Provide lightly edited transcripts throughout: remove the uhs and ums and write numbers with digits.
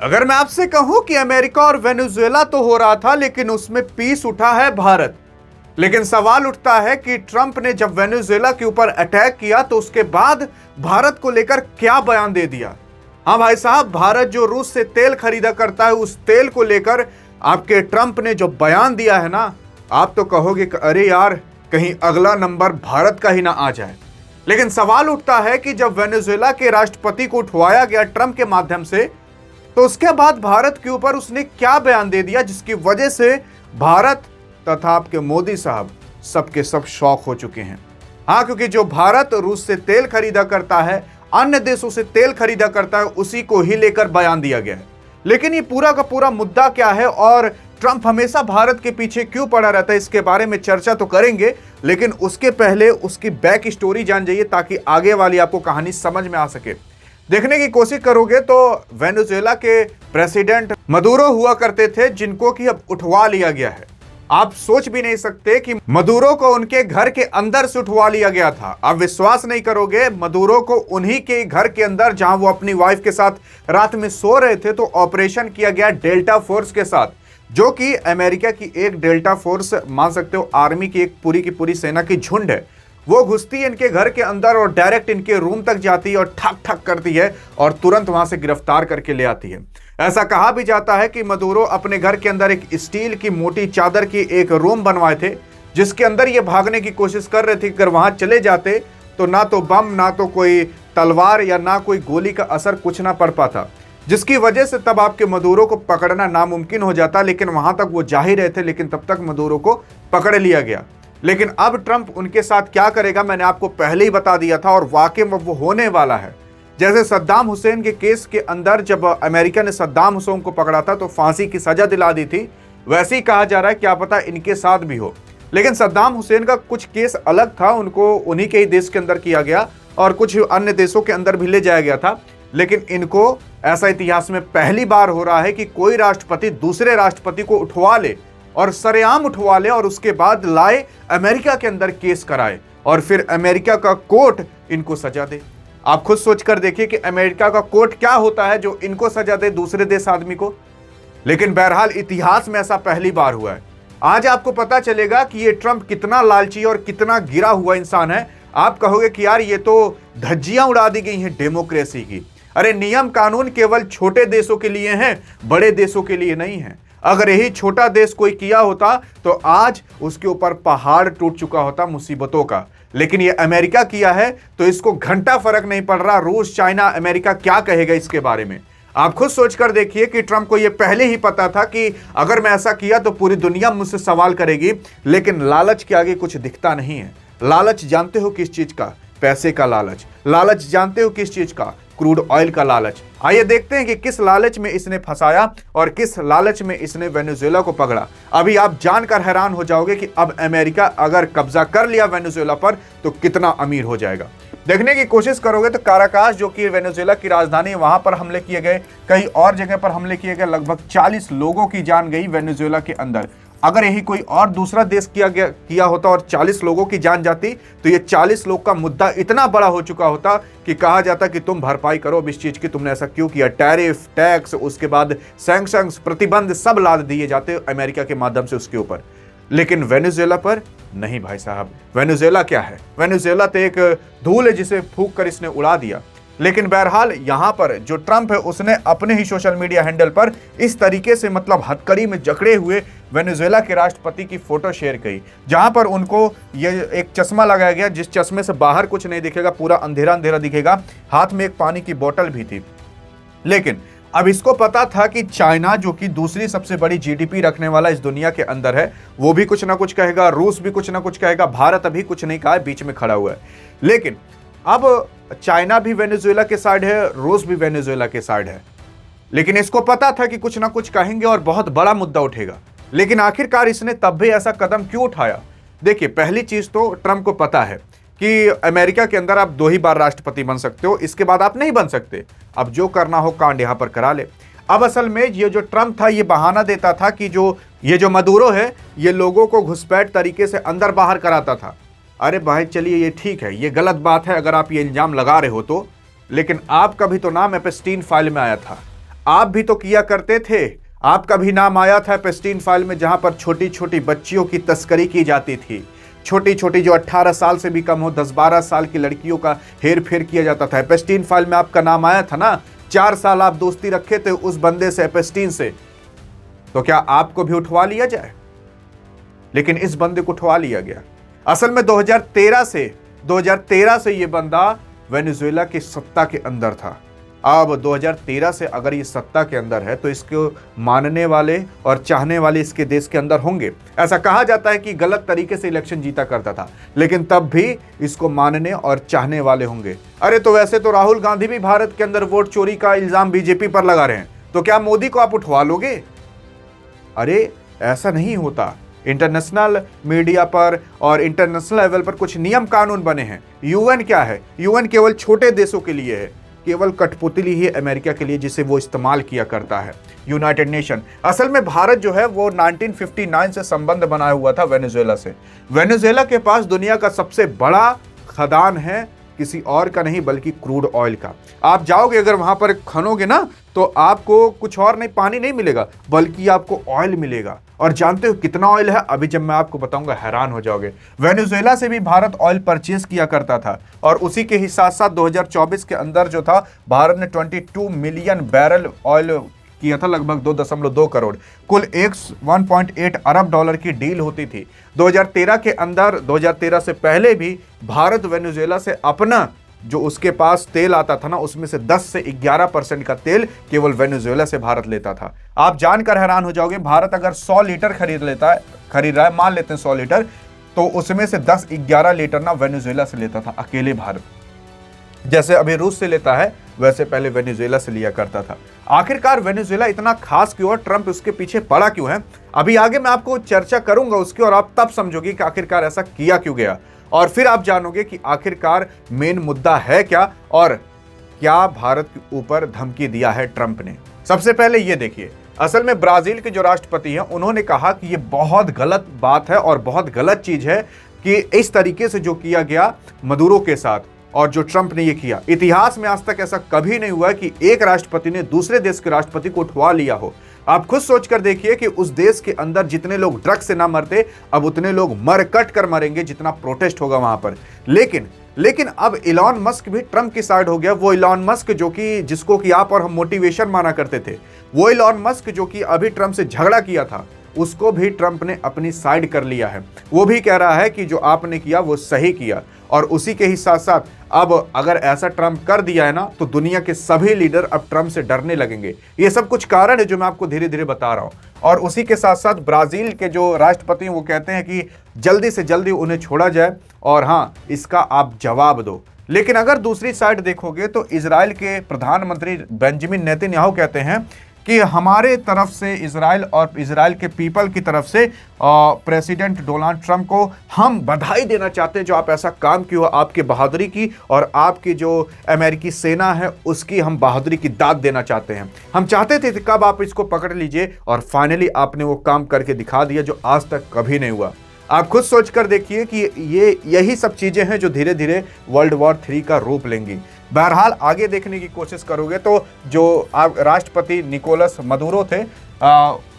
अगर मैं आपसे कहूं कि अमेरिका और वेनेजुएला तो हो रहा था, लेकिन उसमें पीस उठा है भारत। लेकिन सवाल उठता है कि ट्रंप ने जब वेनेजुएला के ऊपर अटैक किया तो उसके बाद भारत को लेकर क्या बयान दे दिया। हाँ भाई साहब, भारत जो रूस से तेल खरीदा करता है, उस तेल को लेकर आपके ट्रंप ने जो बयान दिया है ना, आप तो कहोगे कि अरे यार, कहीं अगला नंबर भारत का ही ना आ जाए। लेकिन सवाल उठता है कि जब वेनेजुएला के राष्ट्रपति को उठवाया गया ट्रंप के माध्यम से, तो उसके बाद भारत के ऊपर उसने क्या बयान दे दिया, जिसकी वजह से भारत तथा आपके मोदी साहब सबके सब शौक हो चुके हैं। हाँ, क्योंकि जो भारत रूस से तेल खरीदा करता है, अन्य देशों से तेल खरीदा करता है, उसी को ही लेकर बयान दिया गया है। लेकिन ये पूरा का पूरा मुद्दा क्या है और ट्रंप हमेशा भारत के पीछे क्यों पड़ा रहता है, इसके बारे में चर्चा तो करेंगे, लेकिन उसके पहले उसकी बैक स्टोरी जान जाइए ताकि आगे वाली आपको कहानी समझ में आ सके। देखने की कोशिश करोगे तो वेनेजुएला के प्रेसिडेंट मदुरो हुआ करते थे, जिनको कि अब उठवा लिया गया है। आप सोच भी नहीं सकते कि मदुरो को उनके घर के अंदर से उठवा लिया गया था। आप विश्वास नहीं करोगे, मदुरो को उन्हीं के घर के अंदर, जहां वो अपनी वाइफ के साथ रात में सो रहे थे, तो ऑपरेशन किया गया डेल्टा फोर्स के साथ, जो कि अमेरिका की एक डेल्टा फोर्स मान सकते हो, आर्मी की एक पूरी की पूरी सेना की झुंड है। वो घुसती है इनके घर के अंदर और डायरेक्ट इनके रूम तक जाती है और ठक ठक करती है और तुरंत वहां से गिरफ्तार करके ले आती है। ऐसा कहा भी जाता है कि मदुरो अपने घर के अंदर एक स्टील की मोटी चादर की एक रूम बनवाए थे, जिसके अंदर ये भागने की कोशिश कर रहे थे कि अगर वहां चले जाते तो ना तो बम, ना तो कोई तलवार या ना कोई गोली का असर कुछ ना पड़ पाता, जिसकी वजह से तब आपके मदुरो को पकड़ना नामुमकिन हो जाता। लेकिन वहां तक वो जा ही रहे थे, लेकिन तब तक मदुरो को पकड़ लिया गया। लेकिन अब ट्रंप उनके साथ क्या करेगा, मैंने आपको पहले ही बता दिया था और वाकई में वो होने वाला है। जैसे सद्दाम हुसैन के केस के अंदर जब अमेरिका ने सद्दाम हुसैन को पकड़ा था तो फांसी की सजा दिला दी थी, वैसे ही कहा जा रहा है क्या पता इनके साथ भी हो। लेकिन सद्दाम हुसैन का कुछ केस अलग था, उनको उन्हीं के ही देश के अंदर किया गया और कुछ अन्य देशों के अंदर भी ले जाया गया था। लेकिन इनको ऐसा इतिहास में पहली बार हो रहा है कि कोई राष्ट्रपति दूसरे राष्ट्रपति को उठवा ले और सरेआम उठवा ले और उसके बाद लाए अमेरिका के अंदर केस कराए और फिर अमेरिका का कोर्ट इनको सजा दे। आप खुद सोच कर देखिए कि अमेरिका का कोर्ट क्या होता है जो इनको सजा दे, दूसरे देश आदमी को। लेकिन बहरहाल इतिहास में ऐसा पहली बार हुआ है। आज आपको पता चलेगा कि ये ट्रंप कितना लालची और कितना गिरा हुआ इंसान है। आप कहोगे कि यार ये तो धज्जियां उड़ा दी गई हैं डेमोक्रेसी की। अरे नियम कानून केवल छोटे देशों के लिए हैं, बड़े देशों के लिए नहीं है। अगर यही छोटा देश कोई किया होता तो आज उसके ऊपर पहाड़ टूट चुका होता मुसीबतों का। लेकिन ये अमेरिका किया है तो इसको घंटा फर्क नहीं पड़ रहा रूस, चाइना, अमेरिका क्या कहेगा इसके बारे में। आप खुद सोचकर देखिए कि ट्रंप को ये पहले ही पता था कि अगर मैं ऐसा किया तो पूरी दुनिया मुझसे सवाल करेगी। लेकिन लालच के आगे कुछ दिखता नहीं है। लालच जानते हो किस चीज का? पैसे का लालच। लालच जानते हो किस चीज का? क्रूड ऑयल का लालच। आइए देखते हैं कि किस लालच में इसने फंसाया और किस लालच में इसने वेनेजुएला को पकड़ा। अभी आप जानकर हैरान हो जाओगे कि अब अमेरिका अगर कब्जा कर लिया वेनेजुएला पर तो कितना अमीर हो जाएगा। देखने की कोशिश करोगे तो काराकास, जो कि वेनेजुएला की राजधानी, वहां पर हमले किए गए, कई और जगह पर हमले किए गए, लगभग 40 लोगों की जान गई वेनेजुएला के अंदर। अगर यही कोई और दूसरा देश किया होता और 40 लोगों की जान जाती तो ये 40 लोग का मुद्दा इतना बड़ा हो चुका होता कि कहा जाता कि तुम भरपाई करो अब इस चीज की, तुमने ऐसा क्यों किया। टैरिफ, टैक्स, उसके बाद सैंक्शंस, प्रतिबंध सब लाद दिए जाते अमेरिका के माध्यम से उसके ऊपर। लेकिन वेनेजुएला पर नहीं भाई साहब। वेनेजुएला क्या है? वेनेजुएला तो एक धूल है जिसे फूंक कर इसने उड़ा दिया। लेकिन बहरहाल यहां पर जो ट्रंप है उसने अपने ही सोशल मीडिया हैंडल पर इस तरीके से, मतलब हथकड़ी में जकड़े हुए वेनेजुएला के राष्ट्रपति की फोटो शेयर की, जहां पर उनको ये एक चश्मा लगाया गया जिस चश्मे से बाहर कुछ नहीं दिखेगा, पूरा अंधेरा अंधेरा दिखेगा। हाथ में एक पानी की बोतल भी थी। लेकिन अब इसको पता था कि चाइना, जो कि दूसरी सबसे बड़ी जीडीपी रखने वाला इस दुनिया के अंदर है, वो भी कुछ ना कुछ कहेगा, रूस भी कुछ ना कुछ कहेगा, भारत अभी कुछ नहीं कहा है, बीच में खड़ा हुआ है। लेकिन अब चाइना भी वेनेजुएला के साइड है, रूस भी वेनेजुएला के साइड है। लेकिन इसको पता था कि कुछ ना कुछ कहेंगे और बहुत बड़ा मुद्दा उठेगा। लेकिन आखिरकार इसने तब भी ऐसा कदम क्यों उठाया? देखिए, पहली चीज तो ट्रंप को पता है कि अमेरिका के अंदर आप 2 ही बार राष्ट्रपति बन सकते हो, इसके बाद आप नहीं बन सकते। अब जो करना हो कांड यहां पर करा ले। अब असल में ये जो ट्रंप था ये बहाना देता था कि ये जो मदुरो है ये लोगों को घुसपैठ तरीके से अंदर बाहर कराता था। अरे भाई चलिए ये ठीक है, ये गलत बात है अगर आप ये इल्जाम लगा रहे हो तो, लेकिन आपका भी तो नाम एप्स्टीन फाइल में आया था। आप भी तो किया करते थे। आपका भी नाम आया था एप्स्टीन फाइल में, जहां पर छोटी छोटी बच्चियों की तस्करी की जाती थी। छोटी छोटी जो 18 साल से भी कम हो, 10-12 साल की लड़कियों का हेर फेर किया जाता था। एप्स्टीन फाइल में आपका नाम आया था ना। 4 साल आप दोस्ती रखे थे उस बंदे से, एप्स्टीन से। तो क्या आपको भी उठवा लिया जाए? लेकिन इस बंदे को उठवा लिया गया। असल में 2013 से ये बंदा वेनेजुएला की सत्ता के अंदर था। अब 2013 से अगर ये सत्ता के अंदर है तो इसको मानने वाले और चाहने वाले इसके देश के अंदर होंगे। ऐसा कहा जाता है कि गलत तरीके से इलेक्शन जीता करता था, लेकिन तब भी इसको मानने और चाहने वाले होंगे। अरे तो वैसे तो राहुल गांधी भी भारत के अंदर वोट चोरी का इल्जाम बीजेपी पर लगा रहे हैं, तो क्या मोदी को आप उठवा लोगे? अरे ऐसा नहीं होता। इंटरनेशनल मीडिया पर और इंटरनेशनल लेवल पर कुछ नियम कानून बने हैं। यूएन क्या है? यूएन केवल छोटे देशों के लिए है, केवल कठपुतली ही अमेरिका के लिए, जिसे वो इस्तेमाल किया करता है। United nation. असल में भारत जो है वो 1959 से संबंध बनाया हुआ था वेनेजुएला से। वेनेजुएला के पास दुनिया का सबसे बड़ा खदान है, किसी और का नहीं बल्कि क्रूड ऑयल का। आप जाओगे अगर वहां पर खनोगे ना, तो आपको कुछ और नहीं, पानी नहीं मिलेगा, बल्कि आपको ऑयल मिलेगा। और जानते हो कितना ऑयल है? अभी जब मैं आपको बताऊंगा हैरान हो जाओगे। वेनेजुएला से भी भारत ऑयल परचेज किया करता था, और उसी के ही साथ साथ 2024 के अंदर जो था, भारत ने 22 मिलियन बैरल ऑयल किया था, लगभग 2.2 करोड़। कुल 1.8 अरब डॉलर की डील होती थी 2013 के अंदर। 2013 से पहले भी भारत वेनेजुएला से अपना जो उसके पास तेल आता था ना, उसमें से 10 से 11% का तेल केवल वेनेजुएला से भारत लेता था। आप जानकर हैरान हो जाओगे, भारत अगर 100 लीटर खरीद रहा है, मान लेते हैं 100 लीटर, तो उसमें से 10-11 लीटर ना वेनेजुएला से लेता था अकेले भारत। जैसे अभी रूस से लेता है, वैसे पहले वेनेजुएला से लिया करता था। आखिरकार वेनेजुएला इतना खास क्यों है? ट्रंप उसके पीछे पड़ा क्यों है? अभी आगे मैं आपको चर्चा करूंगा उसकी, और आप तब समझोगे कि आखिरकार ऐसा किया क्यों गया, और फिर आप जानोगे कि आखिरकार मेन मुद्दा है क्या, और क्या भारत के ऊपर धमकी दिया है ट्रंप ने। सबसे पहले ये देखिए, असल में ब्राजील के जो राष्ट्रपति हैं, उन्होंने कहा कि ये बहुत गलत बात है और बहुत गलत चीज है कि इस तरीके से जो किया गया मदुरो के साथ, और जो ट्रंप ने ये किया, इतिहास में आज तक ऐसा कभी नहीं हुआ कि एक राष्ट्रपति ने दूसरे देश के राष्ट्रपति को उठवा लिया हो। आप खुद सोचकर देखिए कि उस देश के अंदर जितने लोग ड्रग्स से ना मरते, अब उतने लोग मर कट कर मरेंगे जितना प्रोटेस्ट होगा वहां पर। लेकिन अब इलॉन मस्क भी ट्रंप की साइड हो गया। वो इलॉन मस्क जिसको कि आप और हम मोटिवेशन माना करते थे, वो इलॉन मस्क जो कि अभी ट्रंप से झगड़ा किया था, उसको भी ट्रंप ने अपनी साइड कर लिया है। वो भी कह रहा है कि जो आपने किया वो सही किया। और उसी के ही साथ साथ अब अगर ऐसा ट्रंप कर दिया है ना, तो दुनिया के सभी लीडर अब ट्रंप से डरने लगेंगे। ये सब कुछ कारण है जो मैं आपको धीरे धीरे बता रहा हूं। और उसी के साथ साथ ब्राजील के जो राष्ट्रपति हैं, वो कहते हैं कि जल्दी से जल्दी उन्हें छोड़ा जाए, और हाँ, इसका आप जवाब दो। लेकिन अगर दूसरी साइड देखोगे तो इजराइल के प्रधानमंत्री बेंजामिन नेतन्याहू कहते हैं कि हमारे तरफ से इजराइल और इजराइल के पीपल की तरफ से प्रेसिडेंट डोनाल्ड ट्रंप को हम बधाई देना चाहते हैं, जो आप ऐसा काम किया, आपकी बहादुरी की और आपकी जो अमेरिकी सेना है उसकी हम बहादुरी की दाद देना चाहते हैं। हम चाहते थे कि कब आप इसको पकड़ लीजिए, और फाइनली आपने वो काम करके दिखा दिया जो आज तक कभी नहीं हुआ। आप खुद सोचकर देखिए कि यही सब चीजें हैं जो धीरे धीरे वर्ल्ड वॉर 3 का रूप लेंगी। बहरहाल आगे देखने की कोशिश करोगे तो जो राष्ट्रपति निकोलस मदुरो थे,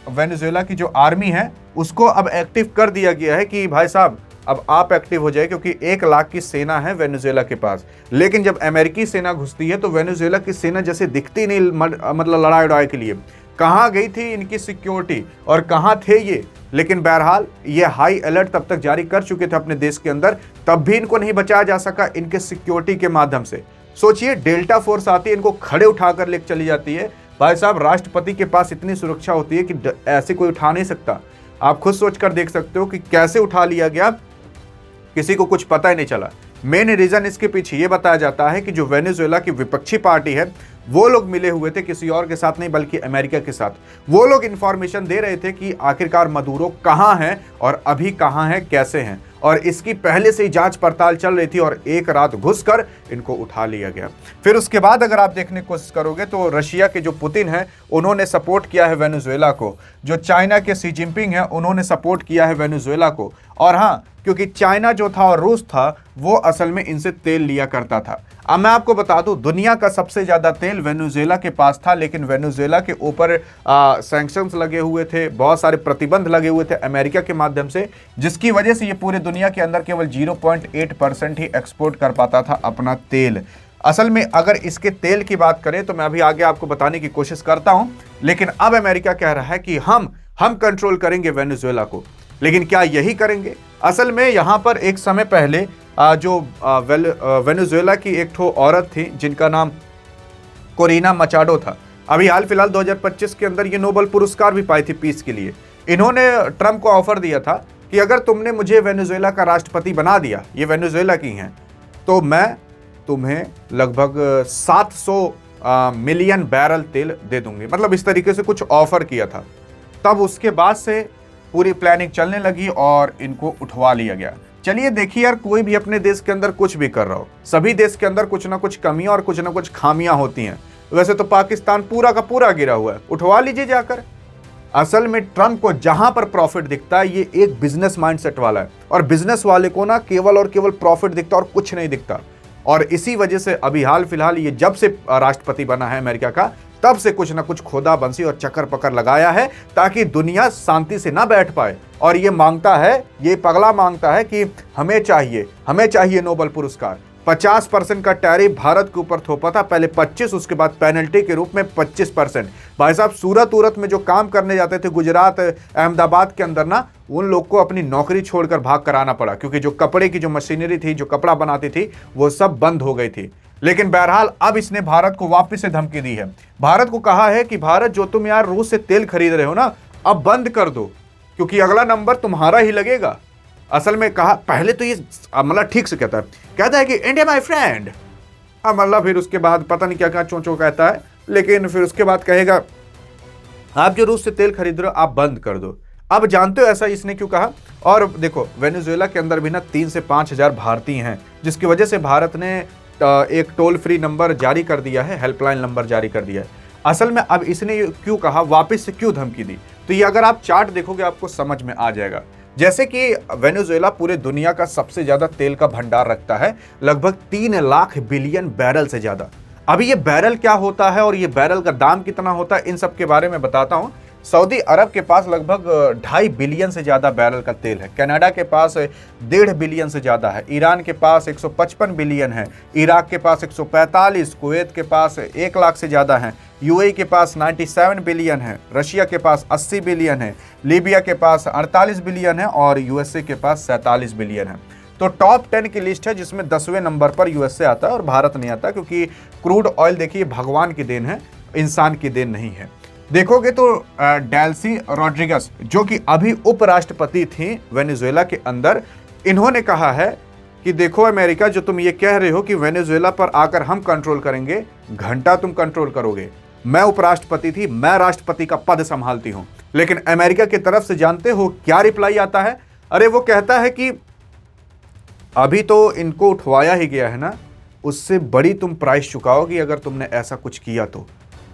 वेनेजुएला की जो आर्मी है उसको अब एक्टिव कर दिया गया है कि भाई साहब अब आप एक्टिव हो जाए, क्योंकि 1 लाख की सेना है वेनेजुएला के पास। लेकिन जब अमेरिकी सेना घुसती है तो वेनेजुएला की सेना जैसे दिखती नहीं, मतलब लड़ाई उड़ाई के लिए। कहाँ गई थी इनकी सिक्योरिटी और कहाँ थे ये? लेकिन बहरहाल ये हाई अलर्ट तब तक जारी कर चुके थे अपने देश के अंदर, तब भी इनको नहीं बचाया जा सका इनके सिक्योरिटी के माध्यम से। सोचिए, डेल्टा फोर्स आती है, इनको खड़े उठाकर लेकर चली जाती है। भाई साहब, राष्ट्रपति के पास इतनी सुरक्षा होती है कि ऐसे कोई उठा नहीं सकता। आप खुद सोचकर देख सकते हो कि कैसे उठा लिया गया, किसी को कुछ पता ही नहीं चला। मेन रीजन इसके पीछे ये बताया जाता है कि जो वेनेजुएला की विपक्षी पार्टी है, वो लोग मिले हुए थे किसी और के साथ नहीं बल्कि अमेरिका के साथ। वो लोग इंफॉर्मेशन दे रहे थे कि आखिरकार मदुरो कहाँ है और अभी कहाँ है, कैसे हैं, और इसकी पहले से ही जांच पड़ताल चल रही थी, और एक रात घुसकर इनको उठा लिया गया। फिर उसके बाद अगर आप देखने की कोशिश करोगे तो रशिया के जो पुतिन है उन्होंने सपोर्ट किया है वेनेजुएला को, जो चाइना के शी जिनपिंग है उन्होंने सपोर्ट किया है वेनेजुएला को, और हाँ, क्योंकि चाइना जो था और रूस था वो असल में इनसे तेल लिया करता था। अब मैं आपको बता दूं, दुनिया का सबसे ज्यादा तेल वेनेजुएला के पास था, लेकिन वेनेजुएला के ऊपर सैंक्शंस लगे हुए थे, बहुत सारे प्रतिबंध लगे हुए थे अमेरिका के माध्यम से, जिसकी वजह से ये पूरे दुनिया के अंदर केवल 0.8% ही एक्सपोर्ट कर पाता था अपना तेल। असल में अगर इसके तेल की बात करें तो मैं अभी आगे आपको बताने की कोशिश करता हूं, लेकिन अब अमेरिका कह रहा है कि हम कंट्रोल करेंगे वेनेजुएला को। लेकिन क्या यही करेंगे? असल में यहां पर एक समय पहले जो वेनेजुएला की एक ठो औरत थी जिनका नाम कोरिना मचाडो था, अभी हाल फिलहाल 2025 के अंदर ये नोबेल पुरस्कार भी पाई थी पीस के लिए। इन्होंने ट्रंप को ऑफर दिया था कि अगर तुमने मुझे वेनेजुएला का राष्ट्रपति बना दिया, ये वेनेजुएला की हैं, तो मैं तुम्हें लगभग 700 मिलियन बैरल तेल दे दूंगी। मतलब इस तरीके से कुछ ऑफर किया था। तब उसके बाद से पूरी प्लानिंग चलने लगी और इनको उठवा लिया गया। चलिए देखिए यार, कोई भी अपने देश के अंदर कुछ भी कर रहा हो, सभी देश के अंदर कुछ ना कुछ कमियां और कुछ ना कुछ खामियां होती हैं। वैसे तो पाकिस्तान पूरा का पूरा गिरा हुआ है, उठवा लीजिए जाकर। असल में ट्रंप को जहां पर प्रॉफिट दिखता है, ये एक बिजनेस माइंडसेट वाला है, और बिजनेस वाले को ना केवल और केवल प्रॉफिट दिखता और कुछ नहीं दिखता। और इसी वजह से अभी हाल फिलहाल ये जब से राष्ट्रपति बना है अमेरिका का, तब से कुछ ना कुछ खोदा बंसी और चक्कर पकड़ लगाया है ताकि दुनिया शांति से ना बैठ पाए। और ये मांगता है, ये पगला मांगता है कि हमें चाहिए नोबेल पुरस्कार। 50% का टैरिफ भारत के ऊपर थोपा था, पहले 25, उसके बाद पेनल्टी के रूप में 25%। भाई साहब, सूरत में जो काम करने जाते थे गुजरात अहमदाबाद के अंदर ना, उन लोग को अपनी नौकरी छोड़कर भाग कर आना पड़ा, क्योंकि जो कपड़े की जो मशीनरी थी, जो कपड़ा बनाती थी, वो सब बंद हो गई थी। लेकिन बहरहाल अब इसने भारत को वापस से धमकी दी है। भारत को कहा है कि भारत, जो तुम यार रूस से तेल खरीद रहे हो ना, अब बंद कर दो, क्योंकि अगला नंबर तुम्हारा ही लगेगा। असल में कहा, पहले तो ये मतलब ठीक से कहता है कि इंडिया माय फ्रेंड, मतलब फिर उसके बाद पता नहीं क्या क्या चोंचो कहता है, लेकिन फिर उसके बाद कहेगा आप जो रूस से तेल खरीद रहे हो आप बंद कर दो। अब जानते हो ऐसा इसने क्यों कहा? और देखो, वेनेजुएला के अंदर भी ना 3 से 5 हजार भारतीय हैं, जिसकी वजह से भारत ने एक टोल फ्री नंबर जारी कर दिया है, हेल्पलाइन नंबर जारी कर दिया है। असल में अब इसने क्यों कहा, वापस से क्यों धमकी दी, तो ये अगर आप चार्ट देखोगे आपको समझ में आ जाएगा। जैसे कि वेनेजुएला पूरे दुनिया का सबसे ज्यादा तेल का भंडार रखता है, लगभग 3 लाख बिलियन बैरल से ज्यादा। अभी ये बैरल क्या होता है और ये बैरल का दाम कितना होता है, इन सब के बारे में बताता हूं। सऊदी अरब के पास लगभग 2.5 बिलियन से ज़्यादा बैरल का तेल है, कनाडा के पास 1.5 बिलियन से ज़्यादा है, ईरान के पास 155 बिलियन है, इराक के पास 145, कुवैत के पास 1 लाख से ज़्यादा है, यूएई के पास 97 बिलियन है, रशिया के पास 80 बिलियन है, लीबिया के पास 48 बिलियन है और यूएसए के पास 47 बिलियन है। तो टॉप 10 की लिस्ट है, जिसमें 10वें नंबर पर यूएसए आता है और भारत नहीं आता, क्योंकि क्रूड ऑयल देखिए भगवान की देन है, इंसान की देन नहीं है। देखोगे तो डेल्सी रोड्रिगस, जो कि अभी उपराष्ट्रपति थी वेनेजुएला के अंदर, इन्होंने कहा है कि देखो अमेरिका, जो तुम ये कह रहे हो कि वेनेजुएला पर आकर हम कंट्रोल करेंगे, घंटा तुम कंट्रोल करोगे। मैं उपराष्ट्रपति थी, मैं राष्ट्रपति का पद संभालती हूं। लेकिन अमेरिका की तरफ से जानते हो क्या रिप्लाई आता है? अरे वो कहता है कि अभी तो इनको उठवाया ही गया है ना, उससे बड़ी तुम प्राइस चुकाओगी अगर तुमने ऐसा कुछ किया तो।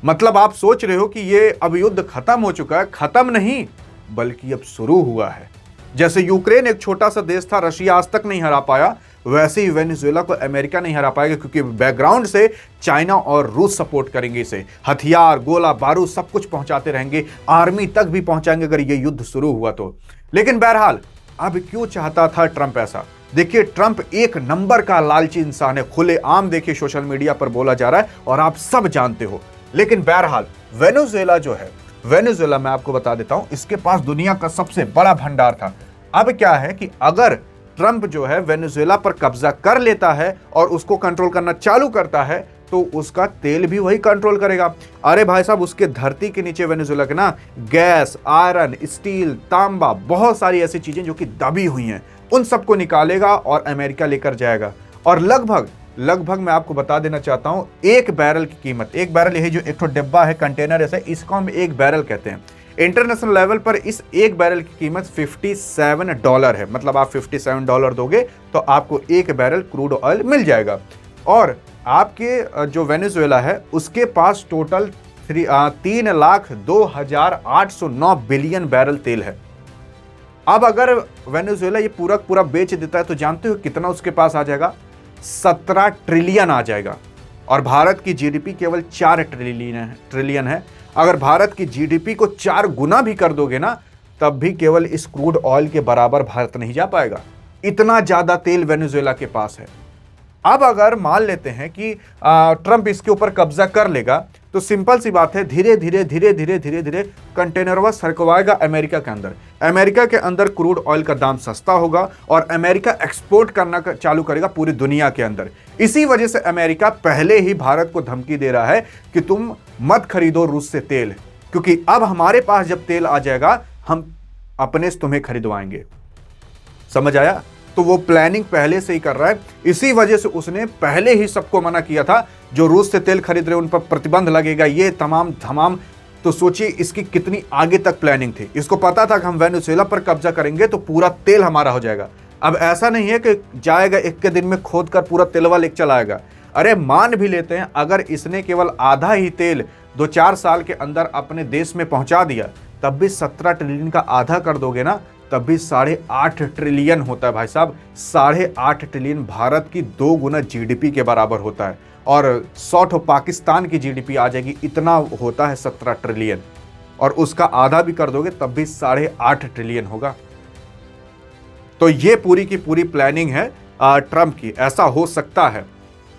मतलब आप सोच रहे हो कि ये अब युद्ध खत्म हो चुका है, खत्म नहीं बल्कि अब शुरू हुआ है। जैसे यूक्रेन एक छोटा सा देश था, रशिया आज तक नहीं हरा पाया, वैसे ही वेनेजुएला को अमेरिका नहीं हरा पाएगा, क्योंकि बैकग्राउंड से चाइना और रूस सपोर्ट करेंगे इसे, हथियार, गोला बारूद सब कुछ पहुंचाते रहेंगे, आर्मी तक भी पहुंचाएंगे अगर ये युद्ध शुरू हुआ तो। लेकिन बहरहाल अब क्यों चाहता था ट्रंप ऐसा? देखिए, ट्रंप एक नंबर का लालची इंसान है, खुलेआम देखिए सोशल मीडिया पर बोला जा रहा है और आप सब जानते हो। लेकिन बहरहाल वेनेजुएला जो है, वेनेजुएला मैं आपको बता देता हूं, इसके पास दुनिया का सबसे बड़ा भंडार था। अब क्या है कि अगर ट्रंप जो है वेनेजुएला पर कब्जा कर लेता है और उसको कंट्रोल करना चालू करता है, तो उसका तेल भी वही कंट्रोल करेगा। अरे भाई साहब, उसके धरती के नीचे वेनेजुएला के ना गैस, आयरन, स्टील, तांबा, बहुत सारी ऐसी चीजें जो कि दबी हुई हैं, उन सबको निकालेगा और अमेरिका लेकर जाएगा। और लगभग मैं आपको बता देना चाहता हूं, एक बैरल की कीमत, एक बैरल यही जो एक तो डिब्बा है, कंटेनर ऐसा, इसको हम एक बैरल कहते हैं। इंटरनेशनल लेवल पर इस एक बैरल की कीमत $57 है। मतलब आप $57 दोगे तो आपको एक बैरल क्रूड ऑयल मिल जाएगा। और आपके जो वेनेजुएला है उसके पास टोटल 3,02,809 बिलियन बैरल तेल है। अब अगर वेनेजुएला ये पूरा पूरा बेच देता है तो जानते हो कितना उसके पास आ जाएगा? 17 ट्रिलियन आ जाएगा। और भारत की जीडीपी केवल 4 ट्रिलियन है। अगर भारत की जीडीपी को 4 गुना भी कर दोगे ना, तब भी केवल इस क्रूड ऑयल के बराबर भारत नहीं जा पाएगा। इतना ज्यादा तेल वेनेजुएला के पास है। अब अगर मान लेते हैं कि ट्रंप इसके ऊपर कब्जा कर लेगा, तो सिंपल सी बात है, धीरे धीरे धीरे धीरे धीरे धीरे कंटेनरवा सरकवाएगा अमेरिका के अंदर। अमेरिका के अंदर क्रूड ऑयल का दाम सस्ता होगा और अमेरिका एक्सपोर्ट करना चालू करेगा पूरी दुनिया के अंदर। इसी वजह से अमेरिका पहले ही भारत को धमकी दे रहा है कि तुम मत खरीदो रूस से तेल, क्योंकि अब हमारे पास जब तेल आ जाएगा हम अपने से तुम्हें खरीदवाएंगे। समझ आया? तो वो प्लानिंग पहले से ही कर रहा है। इसी वजह से उसने पहले ही सबको मना किया था, जो रूस से तेल खरीद रहे उन पर प्रतिबंध लगेगा, ये तमाम धमाम। तो सोचिए इसकी कितनी आगे तक प्लानिंग थी। इसको पता था कि हम वेनेजुएला पर कब्जा करेंगे तो पूरा तेल हमारा हो जाएगा। अब ऐसा नहीं है कि जाएगा एक के दिन में खोद कर पूरा तेलवा लेके चला आएगा। अरे मान भी लेते हैं अगर इसने केवल आधा ही तेल 2-4 साल के अंदर अपने देश में पहुंचा दिया, तब भी 17 ट्रिलियन का आधा कर दोगे ना, तब भी 8.5 ट्रिलियन होता है भाई साहब। 8.5 ट्रिलियन भारत की 2 गुना जीडीपी के बराबर होता है। और 100 पाकिस्तान की जीडीपी आ जाएगी, इतना होता है 17 ट्रिलियन। और उसका आधा भी कर दोगे तब भी 8.5 ट्रिलियन होगा। तो ये पूरी की पूरी प्लानिंग है ट्रंप की। ऐसा हो सकता है,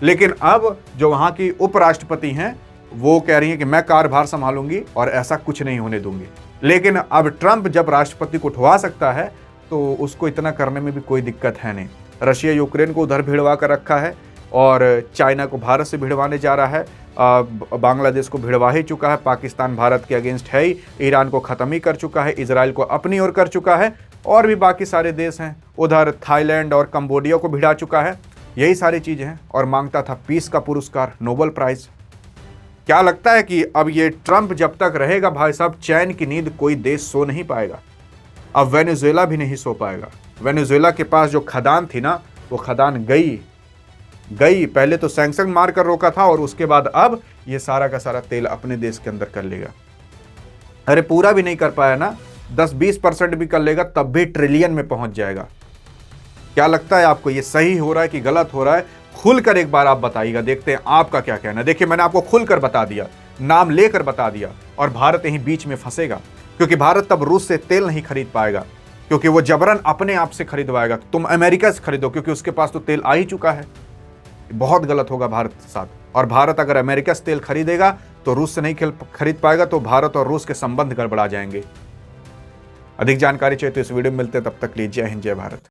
लेकिन अब जो वहां की उपराष्ट्रपति हैं वो कह रही हैं कि मैं कार्यभार संभालूंगी और ऐसा कुछ नहीं होने दूंगी। लेकिन अब ट्रंप जब राष्ट्रपति को उठवा सकता है तो उसको इतना करने में भी कोई दिक्कत है नहीं। रशिया यूक्रेन को उधर भिड़वा कर रखा है और चाइना को भारत से भिड़वाने जा रहा है। बांग्लादेश को भिड़वा ही चुका है, पाकिस्तान भारत के अगेंस्ट है ही, ईरान को ख़त्म ही कर चुका है, इजराइल को अपनी ओर कर चुका है, और भी बाकी सारे देश हैं, उधर थाईलैंड और कंबोडिया को भिड़ा चुका है। यही सारी चीज़ें हैं। और मांगता था पीस का पुरस्कार, नोबेल प्राइज़। क्या लगता है कि अब ये ट्रंप जब तक रहेगा भाई साहब, चैन की नींद कोई देश सो नहीं पाएगा। अब वेनेजुएला भी नहीं सो पाएगा। वेनेजुएला के पास जो खदान थी ना, वो खदान गई। पहले तो सैंक्शन मार कर रोका था और उसके बाद अब ये सारा का सारा तेल अपने देश के अंदर कर लेगा। अरे पूरा भी नहीं कर पाया ना, 10-20% भी कर लेगा तब भी ट्रिलियन में पहुंच जाएगा। क्या लगता है आपको, ये सही हो रहा है कि गलत हो रहा है? खुलकर एक बार आप बताइएगा, देखते हैं आपका क्या कहना है। देखिए मैंने आपको खुलकर बता दिया, नाम लेकर बता दिया, और भारत यहीं बीच में फंसेगा, क्योंकि भारत तब रूस से तेल नहीं खरीद पाएगा, क्योंकि वो जबरन अपने आप से खरीदवाएगा। तुम अमेरिका से खरीदो, क्योंकि उसके पास तो तेल आ ही चुका है। बहुत गलत होगा भारत के साथ। और भारत अगर अमेरिका से तेल खरीदेगा तो रूस से नहीं खरीद पाएगा, तो भारत और रूस के संबंध गड़बड़ा जाएंगे। अधिक जानकारी चाहिए तो इस वीडियो में मिलते हैं, तब तक लीजिए। जय हिंद, जय भारत।